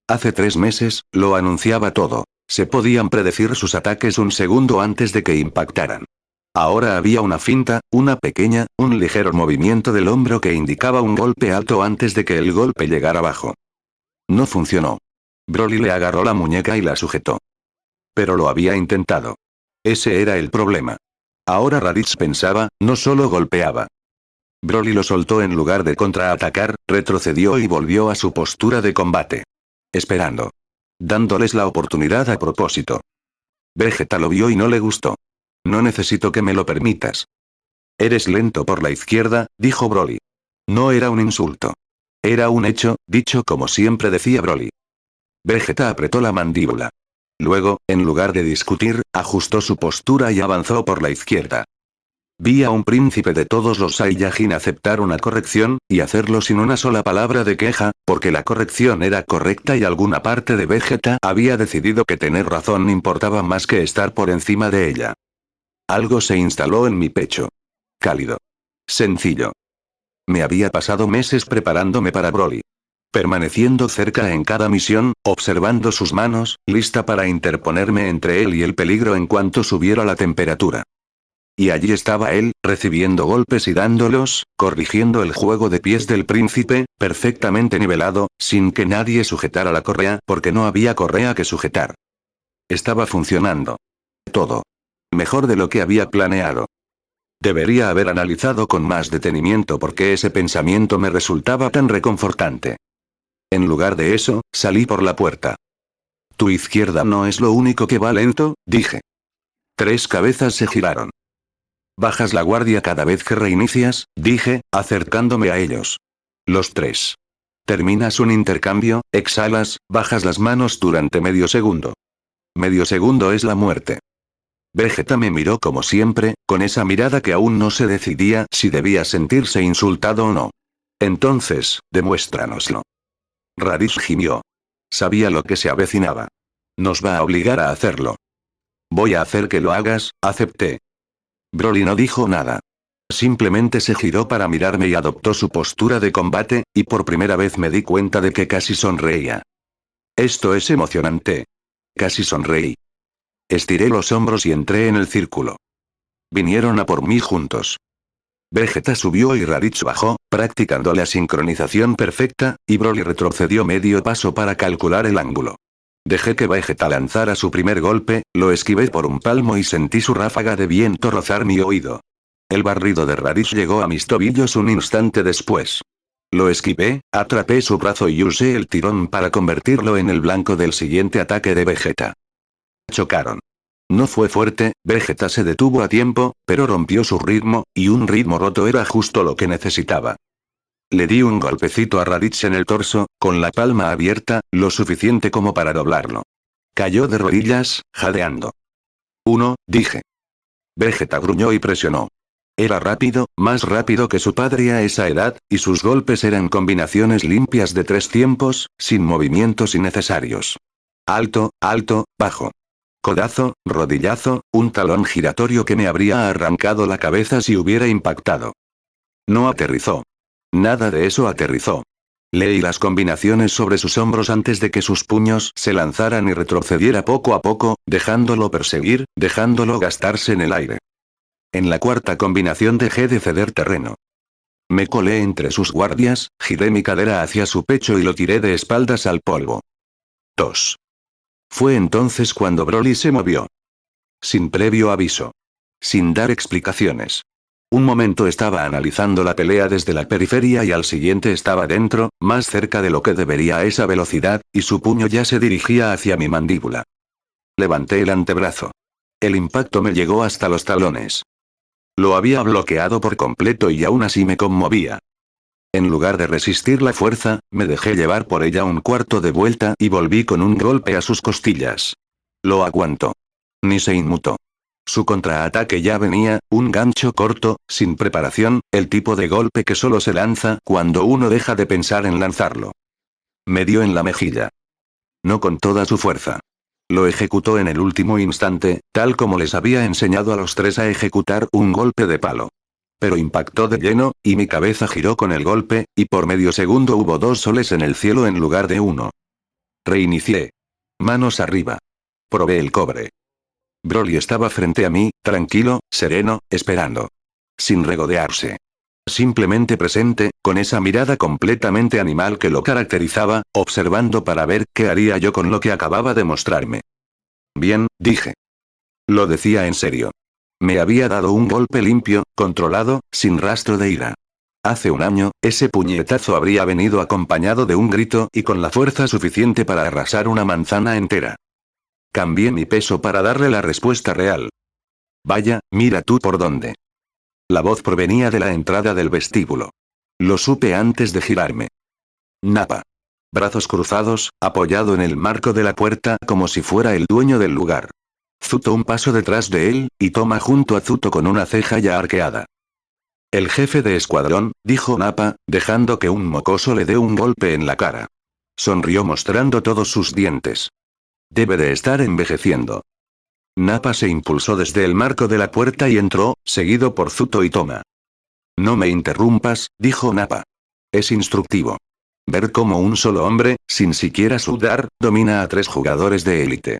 Hace 3 meses, lo anunciaba todo. Se podían predecir sus ataques un segundo antes de que impactaran. Ahora había una finta, un ligero movimiento del hombro que indicaba un golpe alto antes de que el golpe llegara bajo. No funcionó. Broly le agarró la muñeca y la sujetó. Pero lo había intentado. Ese era el problema. Ahora Raditz pensaba, no solo golpeaba. Broly lo soltó en lugar de contraatacar, retrocedió y volvió a su postura de combate. Esperando. Dándoles la oportunidad a propósito. Vegeta lo vio y no le gustó. No necesito que me lo permitas. Eres lento por la izquierda, dijo Broly. No era un insulto. Era un hecho, dicho como siempre decía Broly. Vegeta apretó la mandíbula. Luego, en lugar de discutir, ajustó su postura y avanzó por la izquierda. Vi a un príncipe de todos los Saiyajin aceptar una corrección, y hacerlo sin una sola palabra de queja, porque la corrección era correcta y alguna parte de Vegeta había decidido que tener razón importaba más que estar por encima de ella. Algo se instaló en mi pecho. Cálido. Sencillo. Me había pasado meses preparándome para Broly. Permaneciendo cerca en cada misión, observando sus manos, lista para interponerme entre él y el peligro en cuanto subiera la temperatura. Y allí estaba él, recibiendo golpes y dándolos, corrigiendo el juego de pies del príncipe, perfectamente nivelado, sin que nadie sujetara la correa porque no había correa que sujetar. Estaba funcionando. Todo. Mejor de lo que había planeado. Debería haber analizado con más detenimiento por qué ese pensamiento me resultaba tan reconfortante. En lugar de eso, salí por la puerta. Tu izquierda no es lo único que va lento, dije. 3 cabezas se giraron. Bajas la guardia cada vez que reinicias, dije, acercándome a ellos. Los 3. Terminas un intercambio, exhalas, bajas las manos durante medio segundo. Medio segundo es la muerte. Vegeta me miró como siempre, con esa mirada que aún no se decidía si debía sentirse insultado o no. Entonces, demuéstranoslo. Raditz gimió. Sabía lo que se avecinaba. Nos va a obligar a hacerlo. Voy a hacer que lo hagas, acepté. Broly no dijo nada. Simplemente se giró para mirarme y adoptó su postura de combate, y por primera vez me di cuenta de que casi sonreía. Esto es emocionante. Casi sonreí. Estiré los hombros y entré en el círculo. Vinieron a por mí juntos. Vegeta subió y Raditz bajó, practicando la sincronización perfecta, y Broly retrocedió medio paso para calcular el ángulo. Dejé que Vegeta lanzara su primer golpe, lo esquivé por un palmo y sentí su ráfaga de viento rozar mi oído. El barrido de Raditz llegó a mis tobillos un instante después. Lo esquivé, atrapé su brazo y usé el tirón para convertirlo en el blanco del siguiente ataque de Vegeta. Chocaron. No fue fuerte, Vegeta se detuvo a tiempo, pero rompió su ritmo, y un ritmo roto era justo lo que necesitaba. Le di un golpecito a Raditz en el torso, con la palma abierta, lo suficiente como para doblarlo. Cayó de rodillas, jadeando. 1, dije. Vegeta gruñó y presionó. Era rápido, más rápido que su padre a esa edad, y sus golpes eran combinaciones limpias de 3 tiempos, sin movimientos innecesarios. Alto, alto, bajo. Codazo, rodillazo, un talón giratorio que me habría arrancado la cabeza si hubiera impactado. No aterrizó. Nada de eso aterrizó. Leí las combinaciones sobre sus hombros antes de que sus puños se lanzaran y retrocediera poco a poco, dejándolo perseguir, dejándolo gastarse en el aire. En la cuarta combinación dejé de ceder terreno. Me colé entre sus guardias, giré mi cadera hacia su pecho y lo tiré de espaldas al polvo. Tos. Fue entonces cuando Broly se movió. Sin previo aviso. Sin dar explicaciones. Un momento estaba analizando la pelea desde la periferia y al siguiente estaba dentro, más cerca de lo que debería a esa velocidad, y su puño ya se dirigía hacia mi mandíbula. Levanté el antebrazo. El impacto me llegó hasta los talones. Lo había bloqueado por completo y aún así me conmovía. En lugar de resistir la fuerza, me dejé llevar por ella un cuarto de vuelta y volví con un golpe a sus costillas. Lo aguantó. Ni se inmutó. Su contraataque ya venía, un gancho corto, sin preparación, el tipo de golpe que solo se lanza cuando uno deja de pensar en lanzarlo. Me dio en la mejilla. No con toda su fuerza. Lo ejecutó en el último instante, tal como les había enseñado a los tres a ejecutar un golpe de palo. Pero impactó de lleno, y mi cabeza giró con el golpe, y por medio segundo hubo 2 soles en el cielo en lugar de 1. Reinicié. Manos arriba. Probé el cobre. Broly estaba frente a mí, tranquilo, sereno, esperando. Sin regodearse. Simplemente presente, con esa mirada completamente animal que lo caracterizaba, observando para ver qué haría yo con lo que acababa de mostrarme. Bien, dije. Lo decía en serio. Me había dado un golpe limpio, controlado, sin rastro de ira. Hace un año, ese puñetazo habría venido acompañado de un grito y con la fuerza suficiente para arrasar una manzana entera. Cambié mi peso para darle la respuesta real. Vaya, mira tú por dónde. La voz provenía de la entrada del vestíbulo. Lo supe antes de girarme. Nappa. Brazos cruzados, apoyado en el marco de la puerta como si fuera el dueño del lugar. Zuto un paso detrás de él, y Toma junto a Zuto con una ceja ya arqueada. El jefe de escuadrón, dijo Nappa, dejando que un mocoso le dé un golpe en la cara. Sonrió mostrando todos sus dientes. Debe de estar envejeciendo. Nappa se impulsó desde el marco de la puerta y entró, seguido por Zuto y Toma. No me interrumpas, dijo Nappa. Es instructivo. Ver cómo un solo hombre, sin siquiera sudar, domina a 3 jugadores de élite.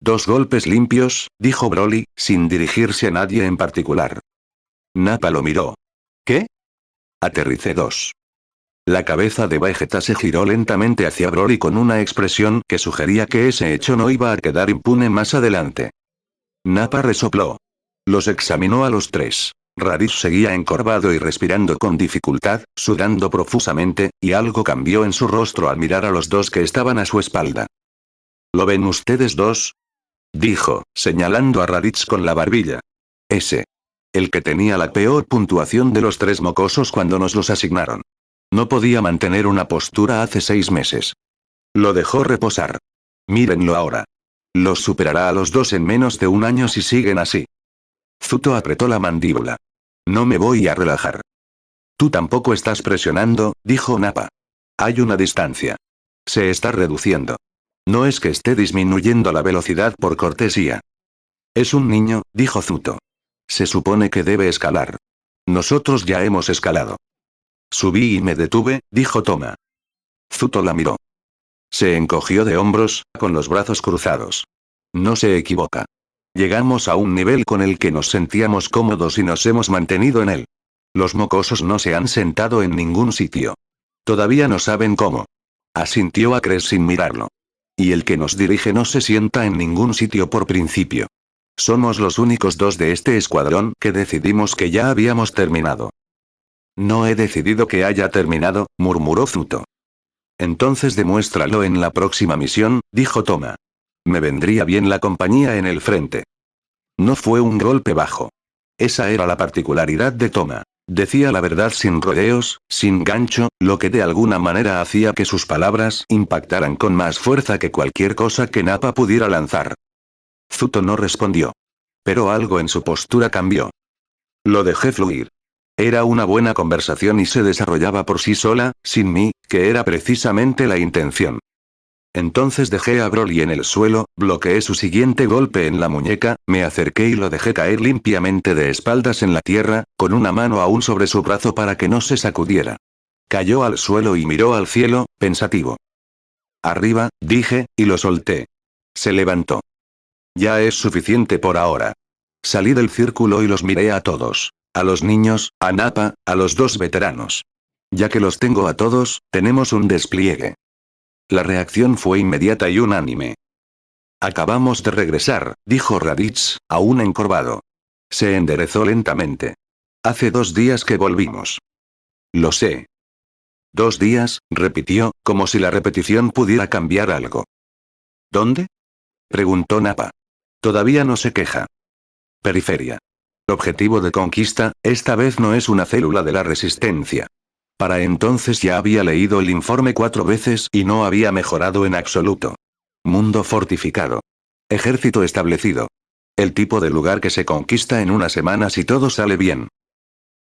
2 golpes limpios, dijo Broly, sin dirigirse a nadie en particular. Nappa lo miró. ¿Qué? Aterricé 2. La cabeza de Vegeta se giró lentamente hacia Broly con una expresión que sugería que ese hecho no iba a quedar impune más adelante. Nappa resopló. Los examinó a los 3. Raditz seguía encorvado y respirando con dificultad, sudando profusamente, y algo cambió en su rostro al mirar a los 2 que estaban a su espalda. ¿Lo ven ustedes 2? Dijo, señalando a Raditz con la barbilla. Ese. El que tenía la peor puntuación de los 3 mocosos cuando nos los asignaron. No podía mantener una postura hace 6 meses. Lo dejó reposar. Mírenlo ahora. Los superará a los 2 en menos de un año si siguen así. Zuto apretó la mandíbula. No me voy a relajar. Tú tampoco estás presionando, dijo Nappa. Hay una distancia. Se está reduciendo. No es que esté disminuyendo la velocidad por cortesía. Es un niño, dijo Zuto. Se supone que debe escalar. Nosotros ya hemos escalado. Subí y me detuve, dijo Toma. Zuto la miró. Se encogió de hombros, con los brazos cruzados. No se equivoca. Llegamos a un nivel con el que nos sentíamos cómodos y nos hemos mantenido en él. Los mocosos no se han sentado en ningún sitio. Todavía no saben cómo. Asintió Acres sin mirarlo. Y el que nos dirige no se sienta en ningún sitio por principio. Somos los únicos 2 de este escuadrón que decidimos que ya habíamos terminado. No he decidido que haya terminado, murmuró Zuto. Entonces demuéstralo en la próxima misión, dijo Toma. Me vendría bien la compañía en el frente. No fue un golpe bajo. Esa era la particularidad de Toma. Decía la verdad sin rodeos, sin gancho, lo que de alguna manera hacía que sus palabras impactaran con más fuerza que cualquier cosa que Nappa pudiera lanzar. Zuto no respondió. Pero algo en su postura cambió. Lo dejé fluir. Era una buena conversación y se desarrollaba por sí sola, sin mí, que era precisamente la intención. Entonces dejé a Broly en el suelo, bloqueé su siguiente golpe en la muñeca, me acerqué y lo dejé caer limpiamente de espaldas en la tierra, con una mano aún sobre su brazo para que no se sacudiera. Cayó al suelo y miró al cielo, pensativo. Arriba, dije, y lo solté. Se levantó. Ya es suficiente por ahora. Salí del círculo y los miré a todos. A los niños, a Nappa, a los 2 veteranos. Ya que los tengo a todos, tenemos un despliegue. La reacción fue inmediata y unánime. Acabamos de regresar, dijo Raditz, aún encorvado. Se enderezó lentamente. Hace 2 días que volvimos. Lo sé. 2 días, repitió, como si la repetición pudiera cambiar algo. ¿Dónde? Preguntó Nappa. Todavía no se queja. Periferia. Objetivo de conquista, esta vez no es una célula de la resistencia. Para entonces ya había leído el informe 4 veces y no había mejorado en absoluto. Mundo fortificado. Ejército establecido. El tipo de lugar que se conquista en una semana si todo sale bien.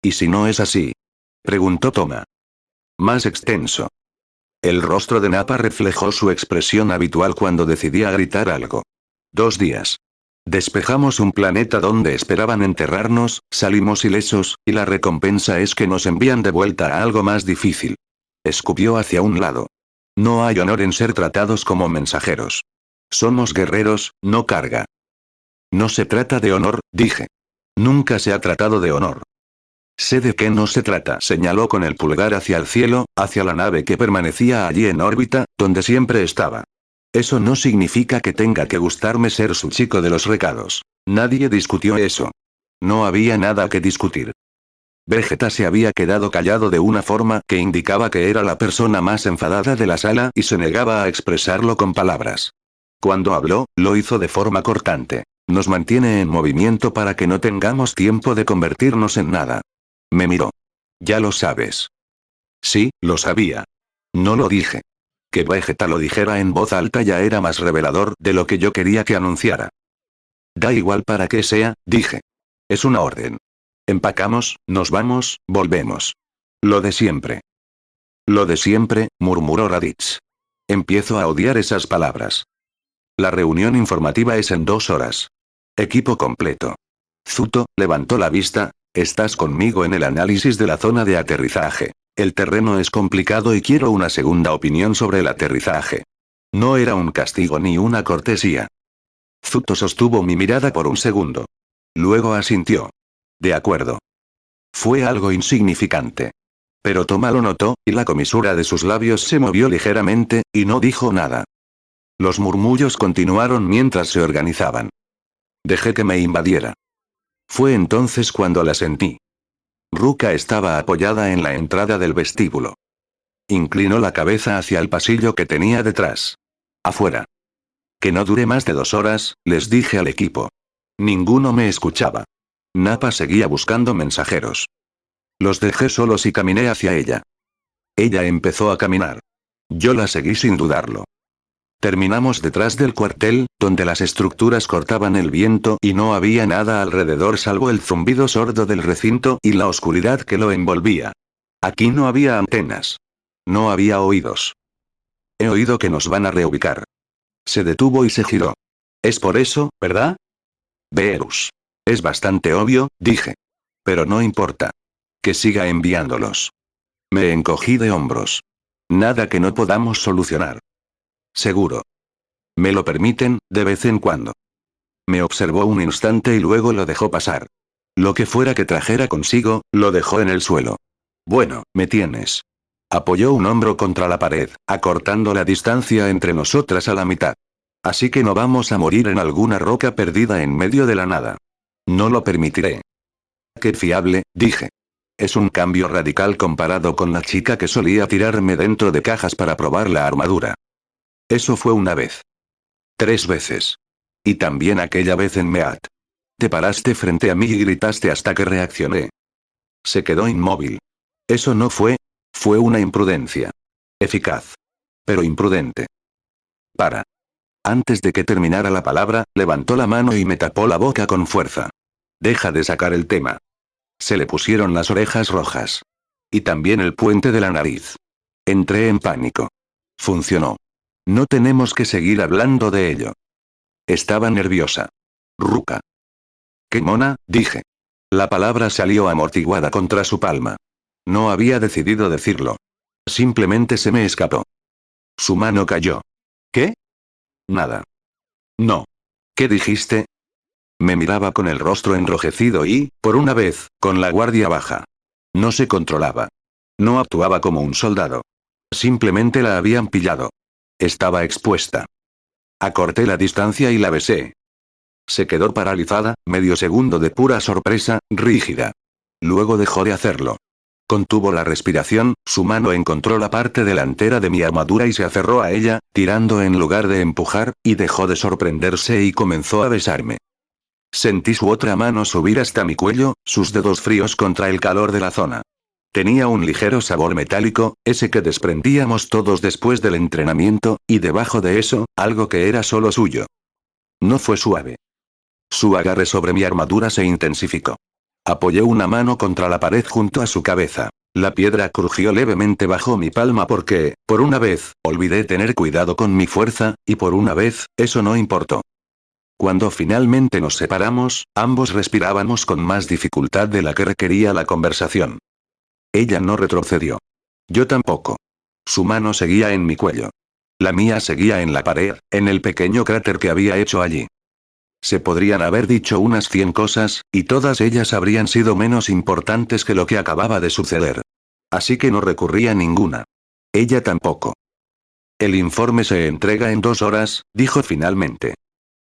¿Y si no es así? Preguntó Toma. Más extenso. El rostro de Nappa reflejó su expresión habitual cuando decidía gritar algo. 2 días. Despejamos un planeta donde esperaban enterrarnos, salimos ilesos, y la recompensa es que nos envían de vuelta a algo más difícil. Escupió hacia un lado. No hay honor en ser tratados como mensajeros. Somos guerreros, no carga. No se trata de honor, dije. Nunca se ha tratado de honor. Sé de qué no se trata, señaló con el pulgar hacia el cielo, hacia la nave que permanecía allí en órbita, donde siempre estaba. Eso no significa que tenga que gustarme ser su chico de los recados. Nadie discutió eso. No había nada que discutir. Vegeta se había quedado callado de una forma que indicaba que era la persona más enfadada de la sala y se negaba a expresarlo con palabras. Cuando habló, lo hizo de forma cortante. Nos mantiene en movimiento para que no tengamos tiempo de convertirnos en nada. Me miró. Ya lo sabes. Sí, lo sabía. No lo dije. Que Vegeta lo dijera en voz alta ya era más revelador de lo que yo quería que anunciara. Da igual para qué sea, dije. Es una orden. Empacamos, nos vamos, volvemos. Lo de siempre. Lo de siempre, murmuró Raditz. Empiezo a odiar esas palabras. La reunión informativa es en 2 horas. Equipo completo. Zuto, levantó la vista, estás conmigo en el análisis de la zona de aterrizaje. El terreno es complicado y quiero una segunda opinión sobre el aterrizaje. No era un castigo ni una cortesía. Zuto sostuvo mi mirada por un segundo. Luego asintió. De acuerdo. Fue algo insignificante. Pero Toma lo notó, y la comisura de sus labios se movió ligeramente, y no dijo nada. Los murmullos continuaron mientras se organizaban. Dejé que me invadiera. Fue entonces cuando la sentí. Ruka estaba apoyada en la entrada del vestíbulo. Inclinó la cabeza hacia el pasillo que tenía detrás. Afuera. Que no dure más de 2 horas, les dije al equipo. Ninguno me escuchaba. Nappa seguía buscando mensajeros. Los dejé solos y caminé hacia ella. Ella empezó a caminar. Yo la seguí sin dudarlo. Terminamos detrás del cuartel, donde las estructuras cortaban el viento y no había nada alrededor salvo el zumbido sordo del recinto y la oscuridad que lo envolvía. Aquí no había antenas. No había oídos. He oído que nos van a reubicar. Se detuvo y se giró. Es por eso, ¿verdad? Beerus. Es bastante obvio, dije. Pero no importa. Que siga enviándolos. Me encogí de hombros. Nada que no podamos solucionar. Seguro. Me lo permiten, de vez en cuando. Me observó un instante y luego lo dejó pasar. Lo que fuera que trajera consigo, lo dejó en el suelo. Bueno, me tienes. Apoyó un hombro contra la pared, acortando la distancia entre nosotras a la mitad. Así que no vamos a morir en alguna roca perdida en medio de la nada. No lo permitiré. Qué fiable, dije. Es un cambio radical comparado con la chica que solía tirarme dentro de cajas para probar la armadura. Eso fue una vez. 3 veces. Y también aquella vez en Meat. Te paraste frente a mí y gritaste hasta que reaccioné. Se quedó inmóvil. Eso no fue. Fue una imprudencia. Eficaz. Pero imprudente. Para. Antes de que terminara la palabra, levantó la mano y me tapó la boca con fuerza. Deja de sacar el tema. Se le pusieron las orejas rojas. Y también el puente de la nariz. Entré en pánico. Funcionó. No tenemos que seguir hablando de ello. Estaba nerviosa. Ruka. Qué mona, dije. La palabra salió amortiguada contra su palma. No había decidido decirlo. Simplemente se me escapó. Su mano cayó. ¿Qué? Nada. No. ¿Qué dijiste? Me miraba con el rostro enrojecido y, por una vez, con la guardia baja. No se controlaba. No actuaba como un soldado. Simplemente la habían pillado. Estaba expuesta. Acorté la distancia y la besé. Se quedó paralizada, medio segundo de pura sorpresa, rígida. Luego dejó de hacerlo. Contuvo la respiración, su mano encontró la parte delantera de mi armadura y se aferró a ella, tirando en lugar de empujar, y dejó de sorprenderse y comenzó a besarme. Sentí su otra mano subir hasta mi cuello, sus dedos fríos contra el calor de la zona. Tenía un ligero sabor metálico, ese que desprendíamos todos después del entrenamiento, y debajo de eso, algo que era solo suyo. No fue suave. Su agarre sobre mi armadura se intensificó. Apoyé una mano contra la pared junto a su cabeza. La piedra crujió levemente bajo mi palma porque, por una vez, olvidé tener cuidado con mi fuerza, y por una vez, eso no importó. Cuando finalmente nos separamos, ambos respirábamos con más dificultad de la que requería la conversación. Ella no retrocedió. Yo tampoco. Su mano seguía en mi cuello. La mía seguía en la pared, en el pequeño cráter que había hecho allí. Se podrían haber dicho unas 100 cosas, y todas ellas habrían sido menos importantes que lo que acababa de suceder. Así que no recurrí a ninguna. Ella tampoco. El informe se entrega en 2 horas, dijo finalmente.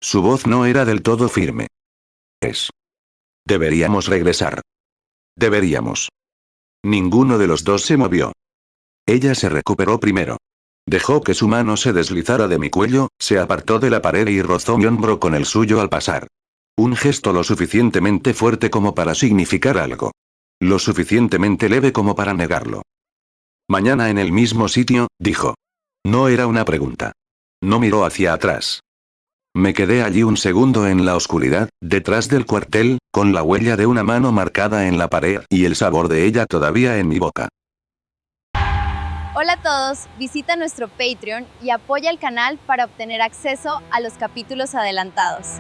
Su voz no era del todo firme. Deberíamos regresar. Deberíamos. Ninguno de los dos se movió. Ella se recuperó primero. Dejó que su mano se deslizara de mi cuello, se apartó de la pared y rozó mi hombro con el suyo al pasar. Un gesto lo suficientemente fuerte como para significar algo. Lo suficientemente leve como para negarlo. Mañana en el mismo sitio, dijo. No era una pregunta. No miró hacia atrás. Me quedé allí un segundo en la oscuridad, detrás del cuartel, con la huella de una mano marcada en la pared y el sabor de ella todavía en mi boca. Hola a todos, visita nuestro Patreon y apoya el canal para obtener acceso a los capítulos adelantados.